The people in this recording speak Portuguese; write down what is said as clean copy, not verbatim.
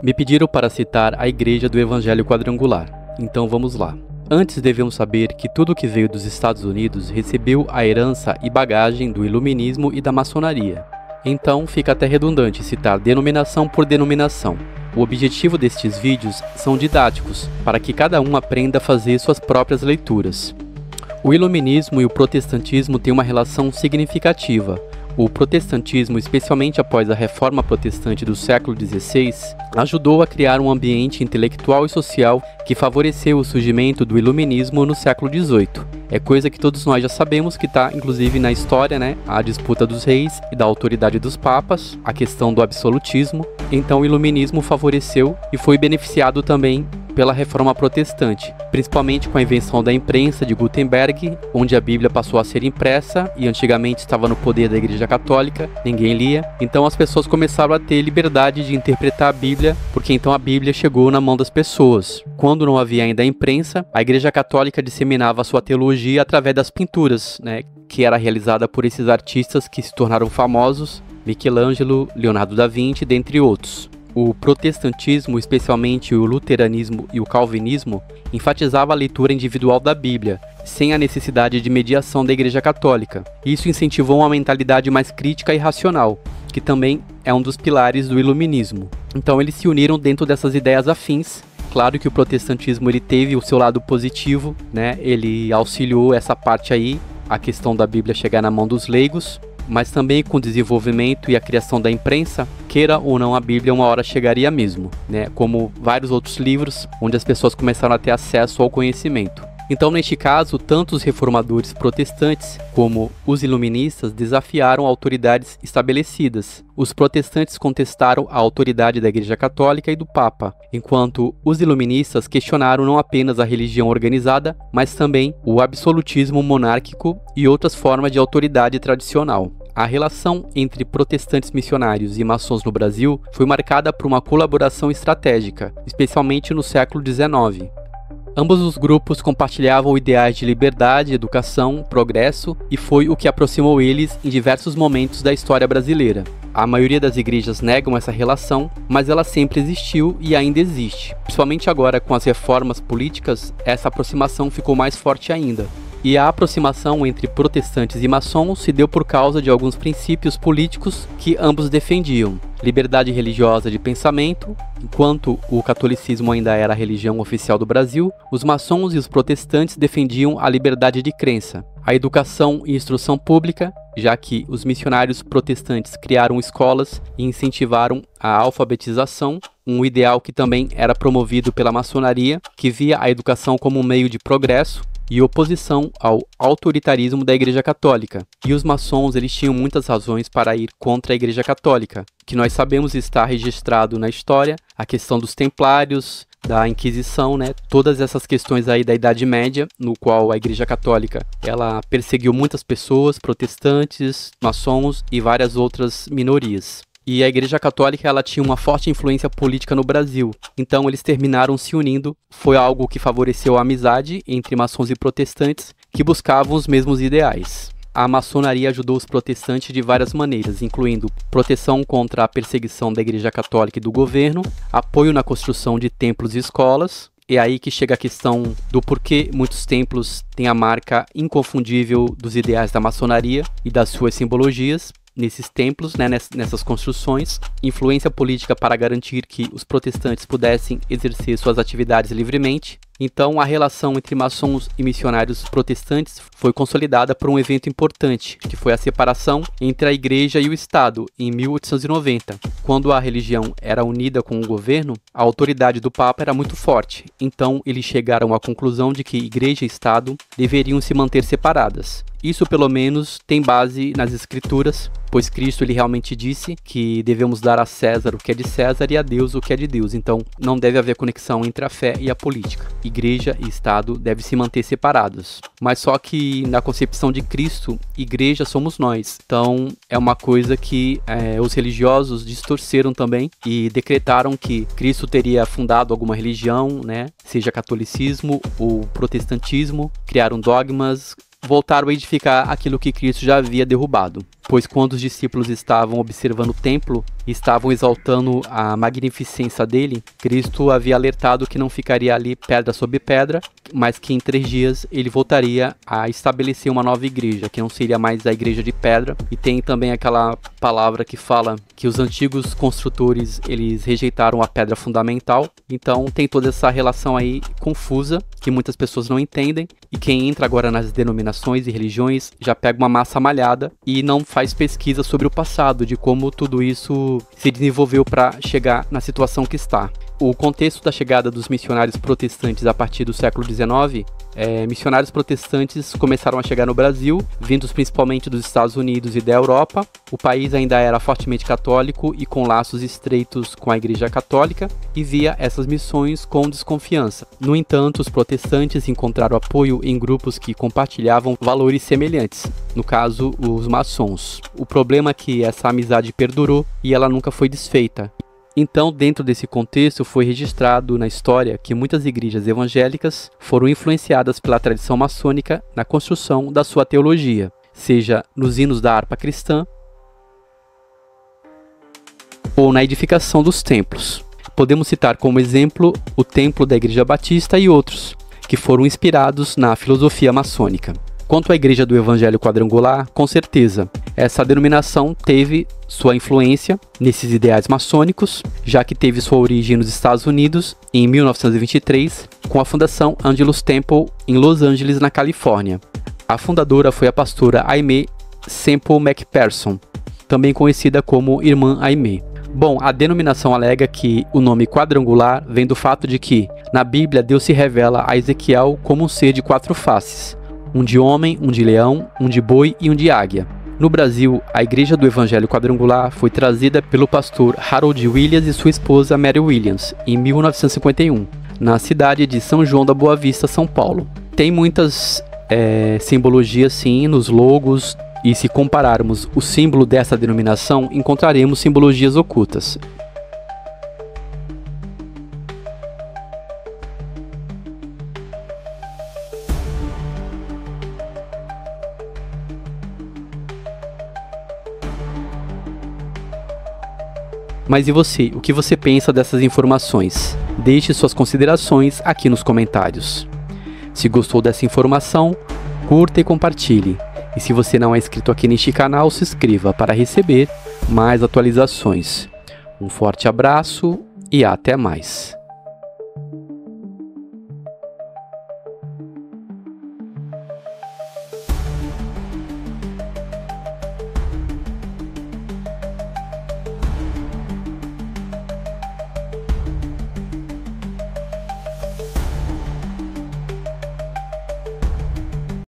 Me pediram para citar a Igreja do Evangelho Quadrangular, então vamos lá. Antes devemos saber que tudo que veio dos Estados Unidos recebeu a herança e bagagem do Iluminismo e da maçonaria. Então fica até redundante citar denominação por denominação. O objetivo destes vídeos são didáticos, para que cada um aprenda a fazer suas próprias leituras. O Iluminismo e o Protestantismo têm uma relação significativa. O protestantismo, especialmente após a Reforma Protestante do século XVI, ajudou a criar um ambiente intelectual e social que favoreceu o surgimento do Iluminismo no século XVIII. É coisa que todos nós já sabemos, que está inclusive na história, né? A disputa dos reis e da autoridade dos papas, a questão do absolutismo. Então o Iluminismo favoreceu e foi beneficiado também pela Reforma Protestante, principalmente com a invenção da imprensa de Gutenberg, onde a Bíblia passou a ser impressa e antigamente estava no poder da Igreja Católica, ninguém lia. Então as pessoas começaram a ter liberdade de interpretar a Bíblia, porque então a Bíblia chegou na mão das pessoas. Quando não havia ainda a imprensa, a Igreja Católica disseminava a sua teologia através das pinturas, né, que era realizada por esses artistas que se tornaram famosos, Michelangelo, Leonardo da Vinci, dentre outros. O protestantismo, especialmente o luteranismo e o calvinismo, enfatizava a leitura individual da Bíblia, sem a necessidade de mediação da Igreja Católica. Isso incentivou uma mentalidade mais crítica e racional, que também é um dos pilares do Iluminismo. Então eles se uniram dentro dessas ideias afins. Claro que o protestantismo ele teve o seu lado positivo, né? Ele auxiliou essa parte aí, a questão da Bíblia chegar na mão dos leigos, mas também com o desenvolvimento e a criação da imprensa, queira ou não, a Bíblia uma hora chegaria mesmo, né? Como vários outros livros, onde as pessoas começaram a ter acesso ao conhecimento. Então, neste caso, tanto os reformadores protestantes como os iluministas desafiaram autoridades estabelecidas. Os protestantes contestaram a autoridade da Igreja Católica e do Papa, enquanto os iluministas questionaram não apenas a religião organizada, mas também o absolutismo monárquico e outras formas de autoridade tradicional. A relação entre protestantes missionários e maçons no Brasil foi marcada por uma colaboração estratégica, especialmente no século XIX. Ambos os grupos compartilhavam ideais de liberdade, educação, progresso, e foi o que aproximou eles em diversos momentos da história brasileira. A maioria das igrejas negam essa relação, mas ela sempre existiu e ainda existe. Principalmente agora com as reformas políticas, essa aproximação ficou mais forte ainda. E a aproximação entre protestantes e maçons se deu por causa de alguns princípios políticos que ambos defendiam. Liberdade religiosa de pensamento. Enquanto o catolicismo ainda era a religião oficial do Brasil, os maçons e os protestantes defendiam a liberdade de crença. A educação e instrução pública, já que os missionários protestantes criaram escolas e incentivaram a alfabetização, um ideal que também era promovido pela maçonaria, que via a educação como um meio de progresso e oposição ao autoritarismo da Igreja Católica. E os maçons eles tinham muitas razões para ir contra a Igreja Católica, que nós sabemos está registrado na história, a questão dos templários, da Inquisição, né? Todas essas questões aí da Idade Média, no qual a Igreja Católica ela perseguiu muitas pessoas, protestantes, maçons e várias outras minorias. E a Igreja Católica ela tinha uma forte influência política no Brasil, então eles terminaram se unindo. Foi algo que favoreceu a amizade entre maçons e protestantes que buscavam os mesmos ideais. A maçonaria ajudou os protestantes de várias maneiras, incluindo proteção contra a perseguição da Igreja Católica e do governo, apoio na construção de templos e escolas. É aí que chega a questão do porquê muitos templos têm a marca inconfundível dos ideais da maçonaria e das suas simbologias. Nesses templos, né, nessas construções, influência política para garantir que os protestantes pudessem exercer suas atividades livremente. Então, a relação entre maçons e missionários protestantes foi consolidada por um evento importante, que foi a separação entre a Igreja e o Estado, em 1890. Quando a religião era unida com o governo, a autoridade do Papa era muito forte. Então, eles chegaram à conclusão de que Igreja e Estado deveriam se manter separadas. Isso, pelo menos, tem base nas Escrituras, pois Cristo ele realmente disse que devemos dar a César o que é de César e a Deus o que é de Deus. Então, não deve haver conexão entre a fé e a política. Igreja e Estado devem se manter separados. Mas só que, na concepção de Cristo, Igreja somos nós. Então, é uma coisa que os religiosos distorceram também e decretaram que Cristo teria fundado alguma religião, né? Seja catolicismo ou protestantismo, criaram dogmas, voltaram a edificar aquilo que Cristo já havia derrubado. pois quando os discípulos estavam observando o templo e estavam exaltando a magnificência dele, Cristo havia alertado que não ficaria ali pedra sobre pedra, mas que em 3 dias ele voltaria a estabelecer uma nova igreja, que não seria mais a igreja de pedra. E tem também aquela palavra que fala que os antigos construtores, eles rejeitaram a pedra fundamental. Então tem toda essa relação aí confusa, que muitas pessoas não entendem, e quem entra agora nas denominações e religiões já pega uma massa malhada e não faz pesquisa sobre o passado, de como tudo isso se desenvolveu para chegar na situação que está. O contexto da chegada dos missionários protestantes a partir do século XIX, missionários protestantes começaram a chegar no Brasil, vindos principalmente dos Estados Unidos e da Europa. O país ainda era fortemente católico e com laços estreitos com a Igreja Católica, e via essas missões com desconfiança. No entanto, os protestantes encontraram apoio em grupos que compartilhavam valores semelhantes, no caso, os maçons. O problema é que essa amizade perdurou e ela nunca foi desfeita. Então, dentro desse contexto, foi registrado na história que muitas igrejas evangélicas foram influenciadas pela tradição maçônica na construção da sua teologia, seja nos hinos da harpa cristã ou na edificação dos templos. Podemos citar como exemplo o Templo da Igreja Batista e outros, que foram inspirados na filosofia maçônica. Quanto à Igreja do Evangelho Quadrangular, com certeza, essa denominação teve sua influência nesses ideais maçônicos, já que teve sua origem nos Estados Unidos em 1923, com a Fundação Angelus Temple em Los Angeles, na Califórnia. A fundadora foi a pastora Aimee Semple McPherson, também conhecida como Irmã Aimee. Bom, a denominação alega que o nome quadrangular vem do fato de que, na Bíblia, Deus se revela a Ezequiel como um ser de 4 faces, um de homem, um de leão, um de boi e um de águia. No Brasil, a Igreja do Evangelho Quadrangular foi trazida pelo pastor Harold Williams e sua esposa Mary Williams, em 1951, na cidade de São João da Boa Vista, São Paulo. Tem muitas simbologias, sim, nos logos, e se compararmos o símbolo dessa denominação, encontraremos simbologias ocultas. Mas e você? O que você pensa dessas informações? Deixe suas considerações aqui nos comentários. Se gostou dessa informação, curta e compartilhe. E se você não é inscrito aqui neste canal, se inscreva para receber mais atualizações. Um forte abraço e até mais.